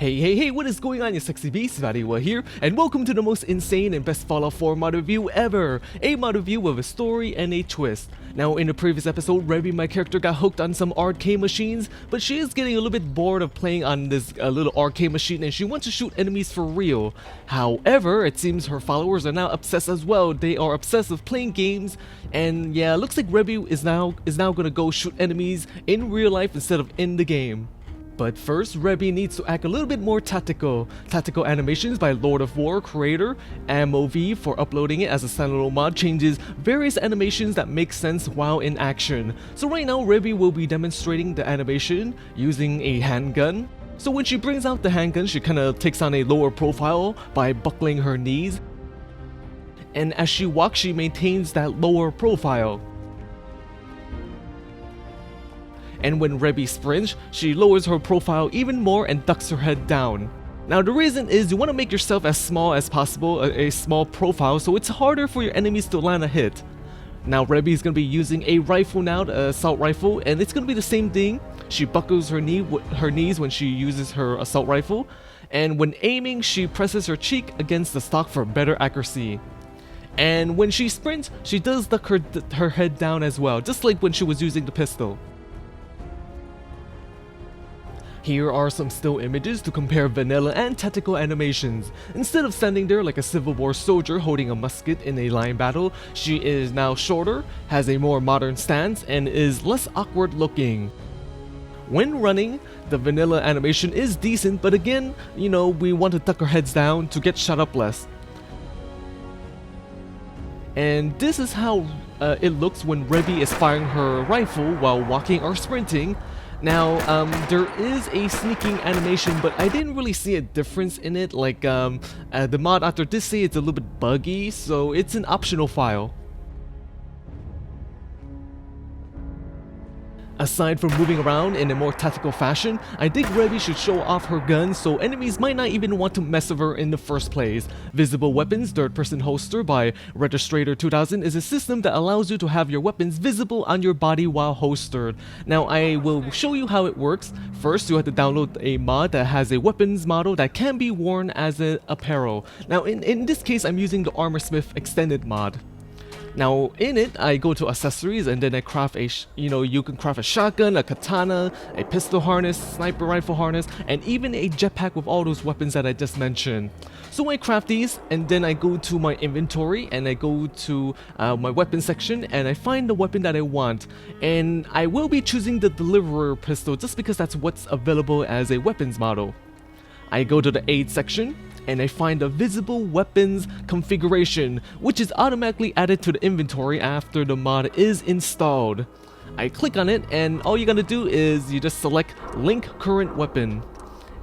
Hey, what is going on, you sexy beasts? VatiWah here, and welcome to the most insane and best Fallout 4 mod review ever! A mod review with a story and a twist. Now, in the previous episode, Rebi, my character, got hooked on some arcade machines, but she is getting a little bit bored of playing on this little arcade machine and she wants to shoot enemies for real. However, it seems her followers are now obsessed as well. They are obsessed with playing games, and yeah, looks like Rebi is now gonna go shoot enemies in real life instead of in the game. But first, Rebi needs to act a little bit more tactical. Tactical animations by Lord of War creator Amoveve for uploading it as a standalone mod changes various animations that make sense while in action. So right now, Rebi will be demonstrating the animation using a handgun. So when she brings out the handgun, she kind of takes on a lower profile by buckling her knees. And as she walks, she maintains that lower profile. And when Rebi sprints, she lowers her profile even more and ducks her head down. Now the reason is you want to make yourself as small as possible, a small profile, so it's harder for your enemies to land a hit. Now Rebi is going to be using a rifle now, the assault rifle, and it's going to be the same thing. She buckles her knees when she uses her assault rifle, and when aiming she presses her cheek against the stock for better accuracy. And when she sprints, she does duck her head down as well, just like when she was using the pistol. Here are some still images to compare vanilla and tactical animations. Instead of standing there like a Civil War soldier holding a musket in a line battle, she is now shorter, has a more modern stance, and is less awkward looking. When running, the vanilla animation is decent, but again, you know, we want to duck our heads down to get shot up less. And this is how it looks when Rebi is firing her rifle while walking or sprinting. Now, there is a sneaking animation, but I didn't really see a difference in it. Like, the mod after this say it's a little bit buggy, so it's an optional file. Aside from moving around in a more tactical fashion, I think Rebi should show off her gun so enemies might not even want to mess with her in the first place. Visible Weapons Third-Person Holster by Registrator 2000 is a system that allows you to have your weapons visible on your body while holstered. Now I will show you how it works. First, you have to download a mod that has a weapons model that can be worn as an apparel. Now in this case, I'm using the Armorsmith Extended mod. Now in it, I go to accessories and then I craft you can craft a shotgun, a katana, a pistol harness, sniper rifle harness, and even a jetpack with all those weapons that I just mentioned. So I craft these and then I go to my inventory and I go to my weapon section and I find the weapon that I want. And I will be choosing the Deliverer pistol just because that's what's available as a weapons model. I go to the aid section and I find the visible weapons configuration, which is automatically added to the inventory after the mod is installed. I click on it and all you gotta do is you just select link current weapon.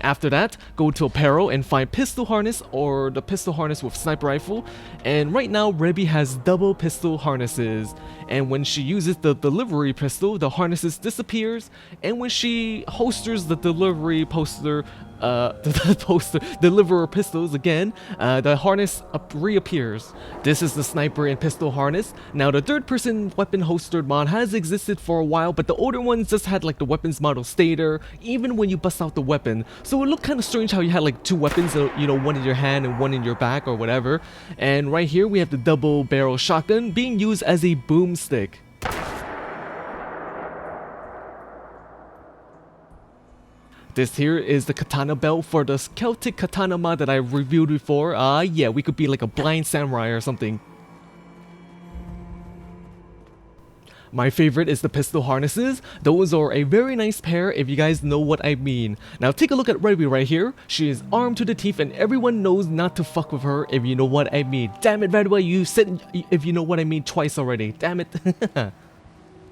After that, go to apparel and find pistol harness or the pistol harness with sniper rifle. And right now, Rebi has double pistol harnesses. And when she uses the delivery pistol, the harnesses disappears. And when she holsters the delivery deliverer pistols again, the harness reappears. This is the sniper and pistol harness. Now the third-person weapon holstered mod has existed for a while, but the older ones just had like the weapons model stay there even when you bust out the weapon. So it looked kind of strange how you had like two weapons, you know, one in your hand and one in your back or whatever. And right here we have the double barrel shotgun being used as a boomstick. This here is the katana belt for the Celtic katana mod that I reviewed before. Yeah, we could be like a blind samurai or something. My favorite is the pistol harnesses. Those are a very nice pair if you guys know what I mean. Now take a look at Rebi right here. She is armed to the teeth and everyone knows not to fuck with her if you know what I mean. Damn it, VatiWah, you said if you know what I mean twice already. Damn it.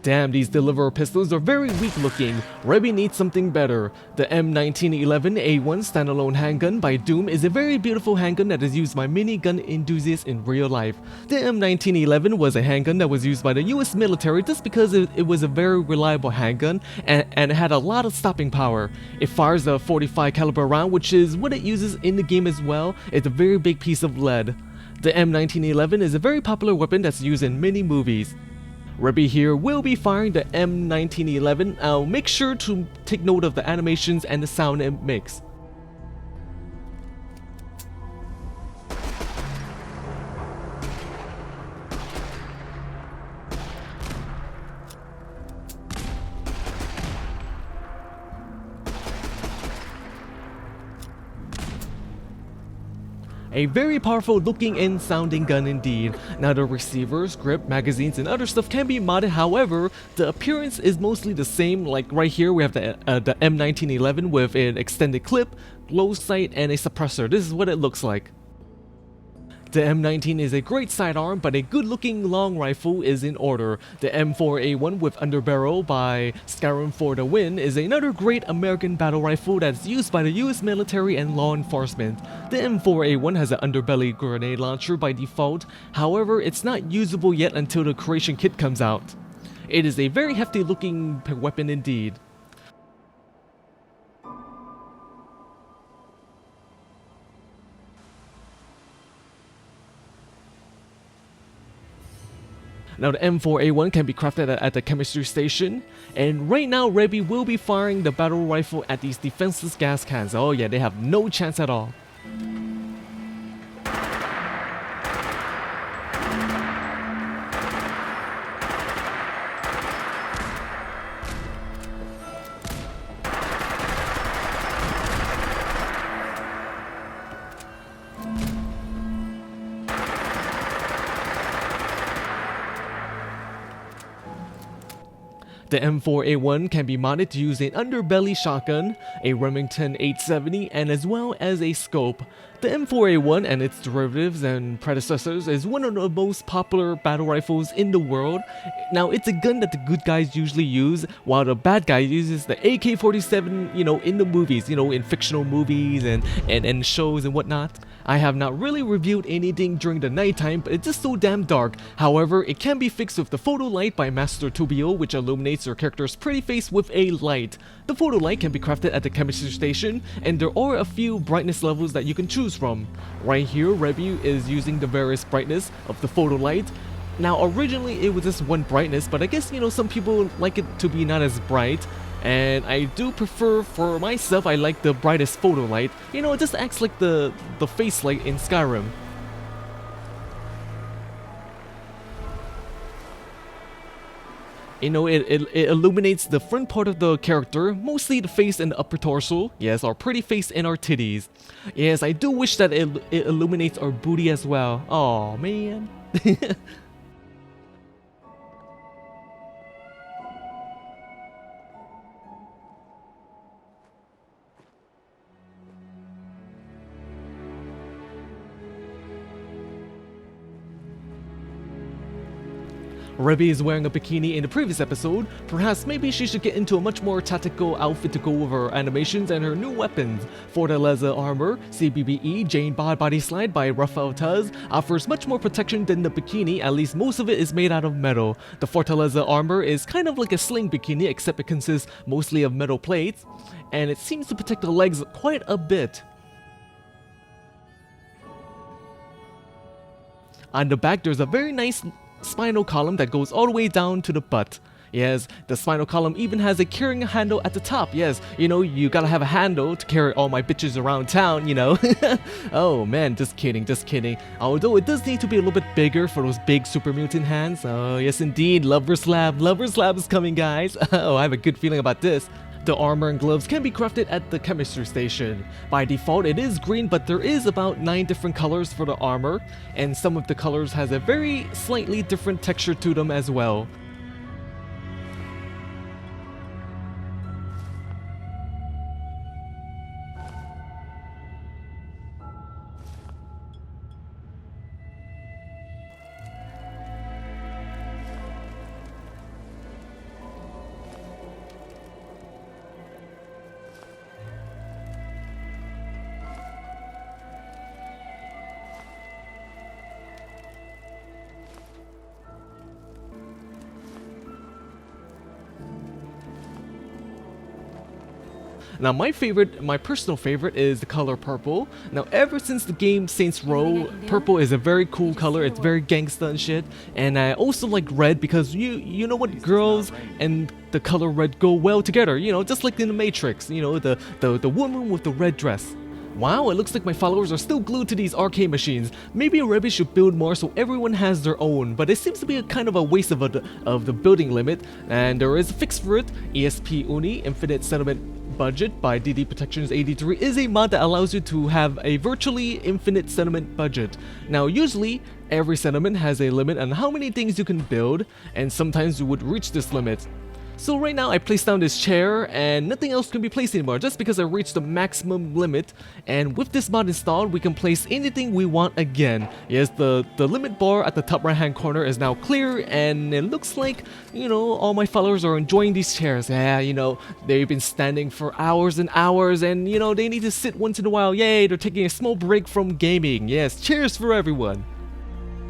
Damn, these Deliverer pistols are very weak looking. Rebi needs something better. The M1911A1 Standalone Handgun by Doom is a very beautiful handgun that is used by many gun enthusiasts in real life. The M1911 was a handgun that was used by the US military just because it was a very reliable handgun and it had a lot of stopping power. It fires a 45 caliber round, which is what it uses in the game as well. It's a very big piece of lead. The M1911 is a very popular weapon that's used in many movies. Rebi here will be firing the M1911. Make sure to take note of the animations and the sound it makes. A very powerful looking and sounding gun indeed. Now the receivers, grip, magazines, and other stuff can be modded, however, the appearance is mostly the same. Like right here we have the M1911 with an extended clip, glow sight, and a suppressor. This is what it looks like. The M19 is a great sidearm, but a good-looking long rifle is in order. The M4A1 with underbarrel by SkyrimForDaWin is another great American battle rifle that's used by the US military and law enforcement. The M4A1 has an underbelly grenade launcher by default, however it's not usable yet until the creation kit comes out. It is a very hefty-looking weapon indeed. Now the M4A1 can be crafted at the chemistry station, and right now Rebi will be firing the battle rifle at these defenseless gas cans. Oh yeah, they have no chance at all. The M4A1 can be modded to use an underbelly shotgun, a Remington 870, and as well as a scope. The M4A1 and its derivatives and predecessors is one of the most popular battle rifles in the world. Now it's a gun that the good guys usually use, while the bad guy uses the AK-47, in the movies, in fictional movies and shows and whatnot. I have not really reviewed anything during the nighttime, but it's just so damn dark. However, it can be fixed with the photo light by MasterTobiuo, which illuminates your character's pretty face with a light. The photo light can be crafted at the chemistry station, and there are a few brightness levels that you can choose from. Right here, Rebi is using the various brightness of the photo light. Now originally it was just one brightness, but I guess some people like it to be not as bright. And I do prefer, for myself, I like the brightest photo light. It just acts like the face light in Skyrim. It illuminates the front part of the character, mostly the face and the upper torso. Yes, our pretty face and our titties. Yes, I do wish that it illuminates our booty as well. Aw, man. Rebi is wearing a bikini in the previous episode. Perhaps maybe she should get into a much more tactical outfit to go over her animations and her new weapons. Fortaleza Armor, CBBE Jane BodySlide by ralfetas offers much more protection than the bikini, at least most of it is made out of metal. The Fortaleza Armor is kind of like a sling bikini, except it consists mostly of metal plates, and it seems to protect the legs quite a bit. On the back, there's a very nice spinal column that goes all the way down to the butt. Yes, the spinal column even has a carrying handle at the top. Yes, you gotta have a handle to carry all my bitches around town, Oh man, just kidding. Although it does need to be a little bit bigger for those big super mutant hands. Oh yes indeed, Lover's Lab is coming, guys. Oh, I have a good feeling about this. The armor and gloves can be crafted at the chemistry station. By default it is green, but there is about 9 different colors for the armor, and some of the colors has a very slightly different texture to them as well. Now my personal favorite is the color purple. Now ever since the game Saints Row, purple is a very cool color. It's very gangsta and shit. And I also like red because you know what, girls and the color red go well together. Just like in the Matrix. The woman with the red dress. Wow, it looks like my followers are still glued to these arcade machines. Maybe Rebi should build more so everyone has their own, but it seems to be a kind of a waste of the building limit, and there is a fix for it. ESP Uni, Infinite Settlement Budget by DD Protections 83 is a mod that allows you to have a virtually infinite settlement budget. Now usually, every settlement has a limit on how many things you can build, and sometimes you would reach this limit. So right now I placed down this chair and nothing else can be placed anymore just because I reached the maximum limit, and with this mod installed we can place anything we want again. Yes, the limit bar at the top right hand corner is now clear, and it looks like, you know, all my followers are enjoying these chairs. Yeah, you know, they've been standing for hours and hours, and you know, they need to sit once in a while. Yay, they're taking a small break from gaming. Yes, cheers for everyone.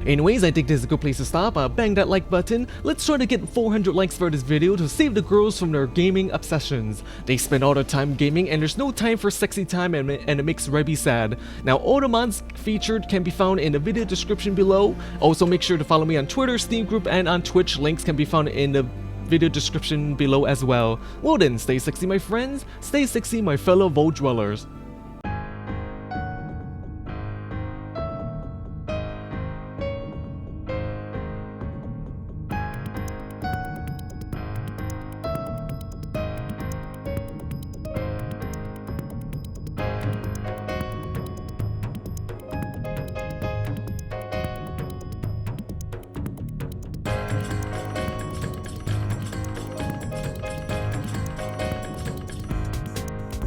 Anyways, I think this is a good place to stop. Bang that like button. Let's try to get 400 likes for this video to save the girls from their gaming obsessions. They spend all their time gaming and there's no time for sexy time, and it makes Rebi sad. Now all the mods featured can be found in the video description below. Also make sure to follow me on Twitter, SteamGroup, and on Twitch. Links can be found in the video description below as well. Well then, stay sexy my friends, stay sexy my fellow Vault dwellers.